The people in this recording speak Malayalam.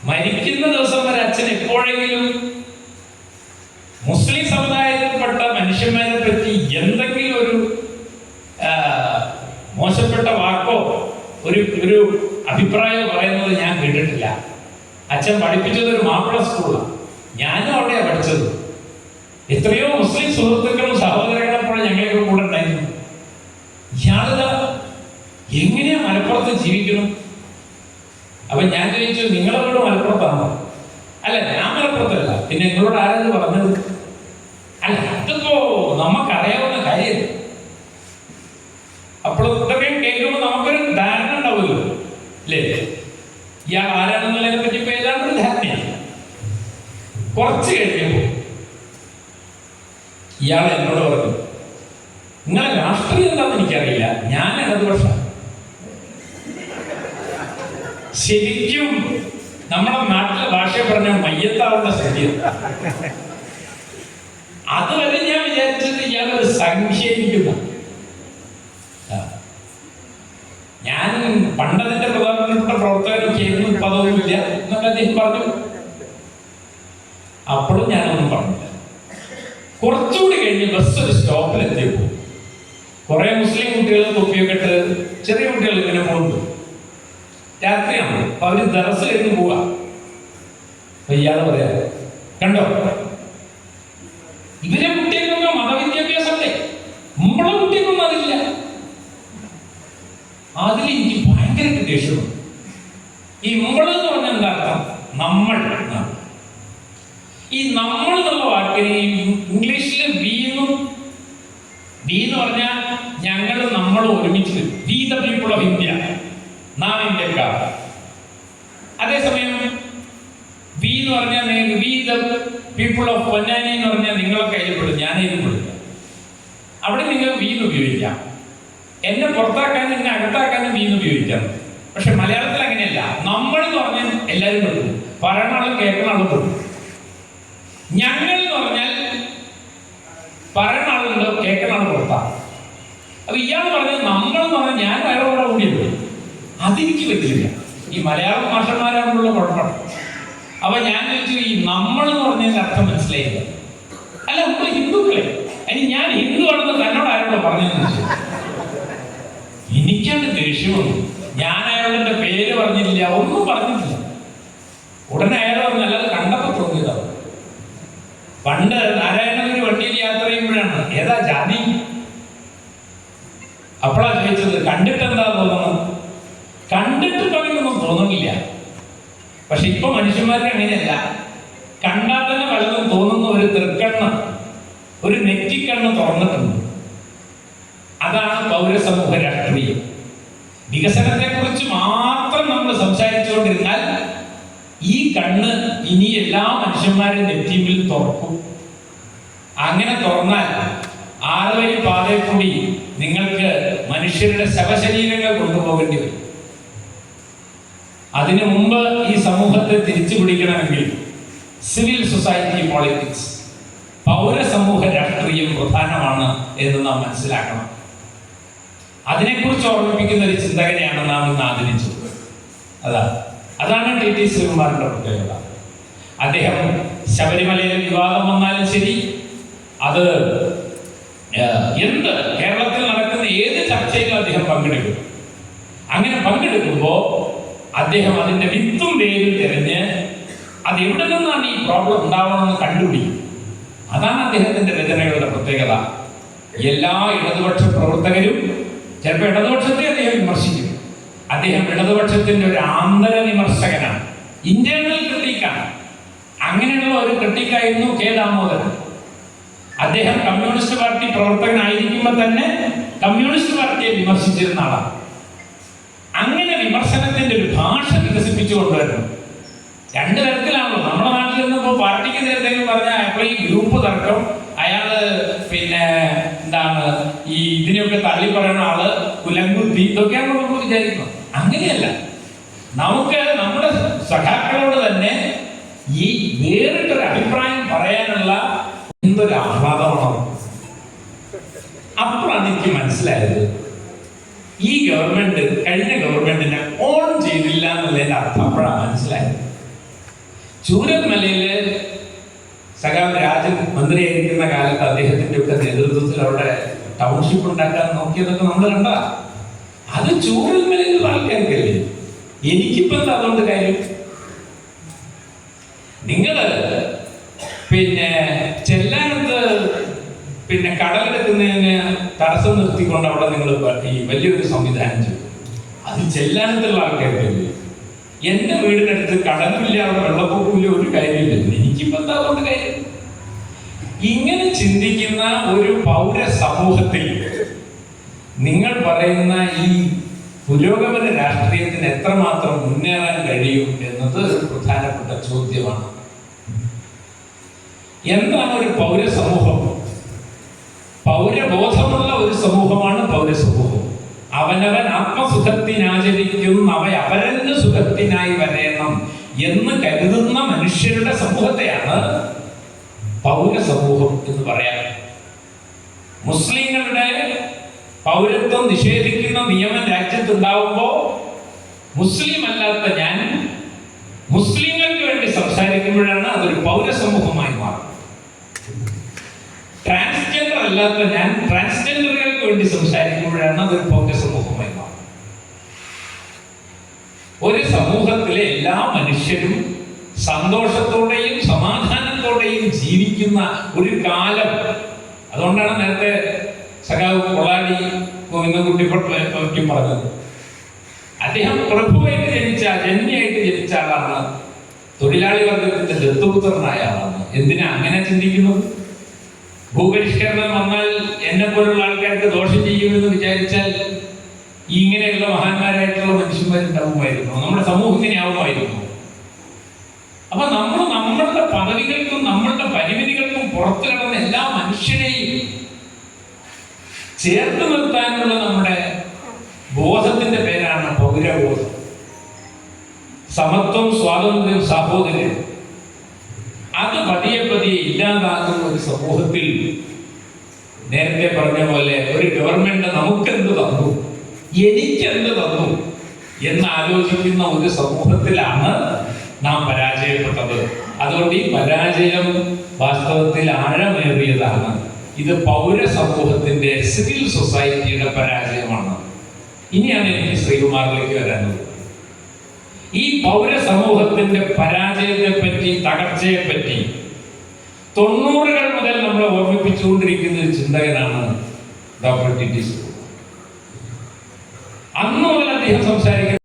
മരിക്കുന്ന ദിവസം വരെ അച്ഛൻ എപ്പോഴെങ്കിലും മുസ്ലിം സമുദായത്തിൽപ്പെട്ട മനുഷ്യന്മാരെ പറ്റി എന്തെങ്കിലും ഒരു മോശപ്പെട്ട വാക്കോ ഒരു അഭിപ്രായമോ പറയുന്നത് ഞാൻ കേട്ടിട്ടില്ല. അച്ഛൻ പഠിപ്പിച്ചത് ഒരു മാപ്പിള സ്കൂളാണ്. ഞാനും അവിടെയാണ് പഠിച്ചത്. എത്രയോ മുസ്ലിം സുഹൃത്തുക്കളും സഹോദരങ്ങളെപ്പോഴും ഞങ്ങൾക്ക് കൂടെ ഉണ്ടായിരുന്നു. ഇയാളിതാ എങ്ങനെയാ മലപ്പുറത്ത് ജീവിക്കണം? അപ്പൊ ഞാൻ ചോദിച്ചു, നിങ്ങളോട് മലപ്പുറത്താണോ? അല്ല, ഞാൻ മലപ്പുറത്തല്ല. പിന്നെ നിങ്ങളോട് ആരാണ് പറഞ്ഞത്? അല്ല, അതിപ്പോ നമുക്കറിയാവുന്ന കാര്യം. അപ്പോൾ ഇതൊക്കെ കേൾക്കുമ്പോൾ നമുക്കൊരു ധാരണ ഉണ്ടാവുമല്ലോ, അല്ലേ? ഇയാൾ ആരാണെന്നുള്ളതിനെ പറ്റി ഇപ്പൊ ഏതാണ്ട് ധാരണയാണ്. കുറച്ച് കഴിഞ്ഞപ്പോ ഇയാൾ എന്നോട് പറഞ്ഞു, നിങ്ങളെ രാഷ്ട്രീയം എന്താണെന്ന് എനിക്കറിയില്ല, ഞാൻ ഇടതുപക്ഷ. ശരിക്കും നമ്മുടെ നാട്ടിലെ ഭാഷയെ പറഞ്ഞ മയ്യത്താവുന്ന സ്ഥിതി. അതുവരെ ഞാൻ വിചാരിച്ചത് ഇയാളൊരു സംശയിക്കുന്ന. ഞാൻ പണ്ടതിന്റെ പ്രധാനപ്പെട്ട പ്രവർത്തകനൊക്കെ ആയിരുന്നു, ഇപ്പൊ അതൊന്നുമില്ല എന്നൊക്കെ അദ്ദേഹം പറഞ്ഞു. അപ്പോഴും ഞാനൊന്നും പറഞ്ഞില്ല. കുറച്ചുകൂടി കഴിഞ്ഞ് ബസ് ഒരു സ്റ്റോപ്പിലെത്തിയപ്പോൾ കുറെ മുസ്ലിം കുട്ടികൾ തൊപ്പിയൊക്കെ ഇട്ട്, ചെറിയ കുട്ടികൾ ഇങ്ങനെ പോകുന്നു. രാത്രിയാണ്. അപ്പൊ അവര് ദറസ് കഴിഞ്ഞ് പോവാ. അപ്പൊ ഇയാള് പറയാ, കണ്ടോ ഇവരെ കുട്ടികൾക്കൊന്നും മതവിദ്യാഭ്യാസമല്ലേ, നമ്മളെ കുട്ടികൾക്കൊന്നും അതില്ല. അതിൽ എനിക്ക് ഭയങ്കര ദേഷ്യമാണ്. ഈ നമ്മളെന്ന് പറഞ്ഞാൽ എന്താ അർത്ഥം? നമ്മൾ. ഈ നമ്മൾ എന്നുള്ള വാക്കിന് ഇംഗ്ലീഷില് ബി എന്ന് പറഞ്ഞാൽ ഞങ്ങൾ നമ്മൾ ഒരുമിച്ച്, we the people of India, നാം ഇന്ത്യക്കാർ. അതേസമയം വി എന്ന് പറഞ്ഞാൽ we the people of Ponnani എന്ന് പറഞ്ഞാൽ നിങ്ങളൊക്കെ അതിൽപ്പെടും, ഞാനതിലും പെടില്ല. അവിടെ നിങ്ങൾ വി എന്ന് ഉപയോഗിക്കാം. എന്നെ പുറത്താക്കാനും എന്നെ അകത്താക്കാനും വി എന്ന് ഉപയോഗിക്കാം. പക്ഷെ മലയാളത്തിൽ അങ്ങനെയല്ല. നമ്മൾ എന്ന് പറഞ്ഞാൽ എല്ലാവരും പെടും, പറയുന്ന ആളും കേൾക്കുന്ന ആളും പെടും. ഞങ്ങൾ എന്ന് പറഞ്ഞാൽ പറയുന്ന ആളുണ്ടോ കേൾക്കുന്ന ആൾ പുറത്താണ്. അപ്പൊ ഇയാൾ പറഞ്ഞാൽ നമ്മൾ എന്ന് പറഞ്ഞാൽ ഞാൻ വേറെ കൂടെ കൂടിയുള്ളൂ. അതെനിക്ക് പറ്റില്ല. ഈ മലയാളം ഭാഷമാരാകുമ്പോഴുള്ള കുഴപ്പമാണ്. അപ്പൊ ഞാൻ ചോദിച്ചു, ഈ നമ്മൾ എന്ന് പറഞ്ഞതിന്റെ അർത്ഥം മനസ്സിലായില്ല. അല്ല, നമ്മൾ ഹിന്ദുക്കളെ, അതിന് ഞാൻ ഹിന്ദു ആണെന്ന് തന്നോട് ആരോടോ പറഞ്ഞതെന്ന് വെച്ചു. എനിക്കാണ്ട് ദേഷ്യമുണ്ട്. ഞാൻ അയാളുടെ പേര് പറഞ്ഞില്ല, ഒന്നും പറഞ്ഞിട്ടില്ല. ഉടനെ അയാൾ പറഞ്ഞു, അല്ലാതെ കണ്ടപ്പോ തോന്നിയതാണ്. പണ്ട് നാരായണഗിരി വണ്ടിയിൽ യാത്ര ചെയ്യുമ്പോഴാണ്, ഏതാ ജാതി? അപ്പോഴാ ചോദിച്ചത്, കണ്ടിട്ട് എന്താ തോന്നുന്നത്? കണ്ടിട്ട് പലതൊന്നും തോന്നുന്നില്ല. പക്ഷെ ഇപ്പൊ മനുഷ്യന്മാർക്ക് അങ്ങനെയല്ല. കണ്ടാൽ തന്നെ പലതും തോന്നുന്ന ഒരു തൃക്കണ്ണ്, ഒരു നെറ്റിക്കണ്ണ് തുറന്നിട്ടുണ്ട്. അതാണ് പൗരസമൂഹ രാഷ്ട്രീയം. വികസനത്തെ കുറിച്ച് മാത്രം നമ്മൾ സംസാരിച്ചുകൊണ്ടിരുന്നാൽ ഈ കണ്ണ് ഇനി എല്ലാ മനുഷ്യന്മാരും നെറ്റിയിൽ തുറക്കും. അങ്ങനെ തുറന്നാൽ 6 വരി പാതയിൽ കൂടി നിങ്ങൾക്ക് മനുഷ്യരുടെ ശവശരീരങ്ങൾ കൊണ്ടുപോകേണ്ടി വരും. അതിനു മുമ്പ് ഈ സമൂഹത്തെ തിരിച്ചു പിടിക്കണമെങ്കിൽ സിവിൽ സൊസൈറ്റി പോളിറ്റിക്സ്, പൗരസമൂഹ രാഷ്ട്രീയം പ്രധാനമാണ് എന്ന് നാം മനസ്സിലാക്കണം. അതിനെക്കുറിച്ച് ഓർമ്മിപ്പിക്കുന്ന ഒരു ചിന്തകനെയാണ് നാം ഇന്ന് ആദരിച്ചത്. അതാണ് ടി ശ്രീകുമാറിന്റെ പ്രത്യേകത. അദ്ദേഹം ശബരിമലയിൽ വിവാദം വന്നാലും ശരി, അത് എന്ത് കേരളത്തിൽ നടക്കുന്ന ഏത് ചർച്ചയിലും അദ്ദേഹം പങ്കെടുക്കും. അങ്ങനെ പങ്കെടുക്കുമ്പോൾ അദ്ദേഹം അതിന്റെ വിത്തും വേരും തിരഞ്ഞ് അത് എവിടെ നിന്നാണ് ഈ പ്രോബ്ലം ഉണ്ടാവണമെന്ന് കണ്ടുപിടിക്കും. അതാണ് അദ്ദേഹത്തിന്റെ രചനകളുടെ പ്രത്യേകത. എല്ലാ ഇടതുപക്ഷ പ്രവർത്തകരും ചിലപ്പോൾ ഇടതുപക്ഷത്തെ അദ്ദേഹം വിമർശിക്കും. അദ്ദേഹം ഇടതുപക്ഷത്തിന്റെ ഒരു ആന്തര വിമർശകനാണ്, ഇന്റേണൽ ക്രിട്ടിക്കാണ്. അങ്ങനെയുള്ള ഒരു ക്രിട്ടിക്കായിരുന്നു കെ ദാമോദരൻ. അദ്ദേഹം കമ്മ്യൂണിസ്റ്റ് പാർട്ടി പ്രവർത്തകനായിരിക്കുമ്പോൾ തന്നെ കമ്മ്യൂണിസ്റ്റ് പാർട്ടിയെ വിമർശിച്ചിരുന്ന ആളാണ്. അങ്ങനെ വിമർശനത്തിന്റെ ഒരു ഭാഷ വികസിപ്പിച്ചു കൊണ്ടുവരണം. 2 തരത്തിലാണല്ലോ. നമ്മുടെ നാട്ടിൽ നിന്നിപ്പോൾ പാർട്ടിക്ക് എന്തെങ്കിലും പറഞ്ഞാൽ അപ്പോൾ ഈ ഗ്രൂപ്പ് തർക്കം, അയാള് പിന്നെ എന്താണ് ഈ ഇതിനെയൊക്കെ തള്ളി പറയുന്ന ആള് കുലംകുത്തി, ഇതൊക്കെയാണ് നമുക്ക് വിചാരിക്കുന്നത്. അങ്ങനെയല്ല. നമുക്ക് നമ്മുടെ സഖാക്കളോട് തന്നെ ഈ വേറിട്ടൊരു അഭിപ്രായം പറയാനുള്ള എന്തൊരു ആഹ്ലാദമാണ്. അപ്പോഴാണ് എനിക്ക് മനസ്സിലായത്, ഈ ഗവൺമെന്റ് കഴിഞ്ഞ ഗവൺമെന്റിനെ ഓൺ ചെയ്തില്ല എന്നുള്ളതിന്റെ അർത്ഥം അപ്പോഴാണ് മനസ്സിലായത്. ചൂരൽമലയില് സഖാവ് രാജൻ മന്ത്രിയായിരിക്കുന്ന കാലത്ത് അദ്ദേഹത്തിന്റെ ഒക്കെ നേതൃത്വത്തിൽ അവിടെ ടൗൺഷിപ്പ് ഉണ്ടാക്കാൻ നോക്കിയതൊക്കെ നമ്മൾ കണ്ട. അത് ചൂരൽമലയിലുള്ള ആൾക്കാർക്കല്ലേ. എനിക്കിപ്പോ എന്താ അതുകൊണ്ട് കാര്യം? നിങ്ങള് ചെല്ലാനത്ത് കടലെടുക്കുന്നതിന് തടസ്സം നിർത്തിക്കൊണ്ട് അവിടെ നിങ്ങൾ ഈ വലിയൊരു സംവിധാനം ചെയ്തു. അത് ചെല്ലാനത്തുള്ള ആൾക്കാർക്കല്ലേ. എന്റെ വീടിനടുത്ത് കടലില്ല, അവിടെ വെള്ളപ്പൊക്കമില്ല, ഒരു കാര്യമില്ല. എനിക്കിപ്പോ എന്താ അതുകൊണ്ട് കാര്യം? ഇങ്ങനെ ചിന്തിക്കുന്ന ഒരു പൗര സമൂഹത്തിൽ നിങ്ങൾ പറയുന്ന ഈ പുരോഗമന രാഷ്ട്രീയത്തിന് എത്രമാത്രം മുന്നേറാൻ കഴിയും എന്നത് ഒരു പ്രധാനപ്പെട്ട ചോദ്യമാണ്. എന്താണ് ഒരു പൗരസമൂഹം? പൗരബോധമുള്ള ഒരു സമൂഹമാണ് പൗരസമൂഹം. അവനവൻ ആത്മസുഖത്തിനാചരിക്കും, അവരന് സുഖത്തിനായി വരേണം എന്ന് കരുതുന്ന മനുഷ്യരുടെ സമൂഹത്തെയാണ് പൗരസമൂഹം എന്ന് പറയാം. മുസ്ലിങ്ങളുടെ പൗരത്വം നിഷേധിക്കുന്ന നിയമം രാജ്യത്തുണ്ടാവുമ്പോ മുസ്ലിം അല്ലാത്ത ഞാൻ മുസ്ലിങ്ങൾക്ക് വേണ്ടി സംസാരിക്കുമ്പോഴാണ് അതൊരു പൗരസമൂഹമായി മാറുന്നത്. ട്രാൻസ്ജെൻഡർ അല്ലാത്ത ഞാൻ ട്രാൻസ്ജെൻഡറുകൾക്ക് വേണ്ടി സംസാരിക്കുമ്പോഴാണ് അതൊരു പൗരസമൂഹമായി മാറുന്നത്. ഒരു സമൂഹത്തിലെ എല്ലാ മനുഷ്യരും സന്തോഷത്തോടെയും സമാധാനത്തോടെയും ജീവിക്കുന്ന ഒരു കാലം. അതുകൊണ്ടാണ് നേരത്തെ സഖാവ് കൊളാടി ഗോവിന്ദൻകുട്ടി പറ്റി പറഞ്ഞത്. അദ്ദേഹം പ്രഭുവായിട്ട് ജന്മിയായിട്ട് ജനിച്ച ആളാണ്, തൊഴിലാളി വർഗത്തിന്റെ ദത്തുപുത്രനായ ആളാണ്. എന്തിനാ അങ്ങനെ ചിന്തിക്കുന്നത്? ഭൂപരിഷ്കരണം വന്നാൽ എന്നെ പോലുള്ള ആൾക്കാർക്ക് ദോഷം ചെയ്യുമെന്ന് വിചാരിച്ചാൽ ഇങ്ങനെയുള്ള മഹാന്മാരായിട്ടുള്ള മനുഷ്യന്മാരുണ്ടാവുമായിരുന്നു, നമ്മുടെ സമൂഹം ഇങ്ങനെ ആവുമായിരുന്നു. അപ്പൊ നമ്മൾ നമ്മളുടെ പദവികൾക്കും നമ്മളുടെ പരിമിതികൾക്കും പുറത്തു കിടന്ന എല്ലാ മനുഷ്യരെയും ചേർത്ത് നിർത്താനുള്ള നമ്മുടെ ബോധത്തിന്റെ പേരാണ് പൗരബോധം. സമത്വം, സ്വാതന്ത്ര്യം, സാഹോദര്യം. അത് പതിയെ പതിയെ ഇല്ലാതാകുന്ന ഒരു സമൂഹത്തിൽ നേരത്തെ പറഞ്ഞ പോലെ ഒരു ഗവൺമെന്റ് നമുക്കെന്ത് തന്നു, എനിക്കെന്ത് തന്നു എന്ന് ആലോചിക്കുന്ന ഒരു സമൂഹത്തിലാണ് നാം പരാജയപ്പെട്ടത്. അതുകൊണ്ട് ഈ പരാജയം വാസ്തവത്തിൽ ആഴമേറിയതാണ്. ഇത് പൗര സമൂഹത്തിന്റെ, സിവിൽ സൊസൈറ്റിയുടെ പരാജയമാണ്. ഇനിയാണ് എനിക്ക് ശ്രീകുമാറിലേക്ക് വരാനുള്ളത്. ഈ പൗര സമൂഹത്തിന്റെ പരാജയത്തെ പറ്റി, തകർച്ചയെ പറ്റി 90കൾ മുതൽ നമ്മളെ ഓർമ്മിപ്പിച്ചുകൊണ്ടിരിക്കുന്ന ഒരു ചിന്തകനാണ് ഡോക്ടർ ടി.ടി. ശ്രീകുമാർ. അന്ന് മുതൽ അദ്ദേഹം സംസാരിക്കുന്നത്